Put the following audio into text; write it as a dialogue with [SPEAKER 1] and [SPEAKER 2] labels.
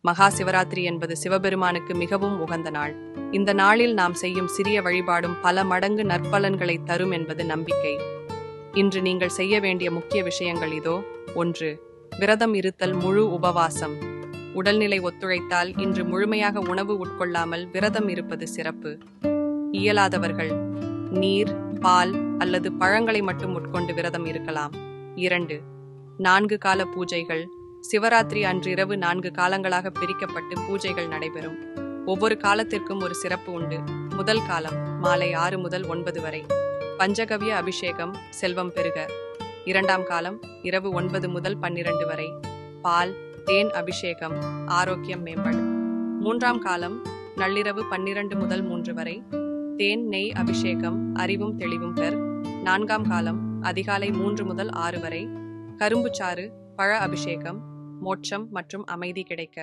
[SPEAKER 1] மகா சிவராத்திரி என்பது சிவபெருமானுக்கு மிகவும் உகந்த நாள். இந்த நாளில் நாம் செய்யும் சிறிய வழிபாடும் பல மடங்கு நற்பலன்களை தரும் என்பது நம்பிக்கை. இன்று நீங்கள் செய்ய வேண்டிய முக்கிய விஷயங்கள் இதோ. 1. விரதம் இருத்தல், முழு உபவாசம். உடல்நிலை ஒத்துழைத்தால் இன்று முழுமையாக உணவு உட்கொள்ளாமல் விரதம் இருப்பது சிறப்பு. இயலாதவர்கள் நீர், பால் அல்லது பழங்களை மட்டும் உட்கொண்டு விரதம் இருக்கலாம். 2. 4 கால பூஜைகள். சிவராத்திரி அன்றிரவு 4 காலங்களாக பிரிக்கப்பட்டு பூஜைகள் நடைபெறும். ஒவ்வொரு காலத்திற்கும் ஒரு சிறப்பு உண்டு. முதல் காலம் மாலை 6 முதல் 9 வரை, பஞ்சகவ்ய அபிஷேகம், செல்வம் பெருக. 2ஆம் காலம் இரவு 9 முதல் 12 வரை, பால் தேன் அபிஷேகம், ஆரோக்கியம் மேம்படும். 3ஆம் காலம் நள்ளிரவு 12 முதல் 3 வரை, தேன் நெய் அபிஷேகம், அறிவும் தெளிவும் பெர். 4ஆம் காலம் அதிகாலை 3 முதல் 6 வரை, கரும்புச்சாறு பழ அபிஷேகம், மோட்சம் மற்றும் அமைதி கிடைக்க.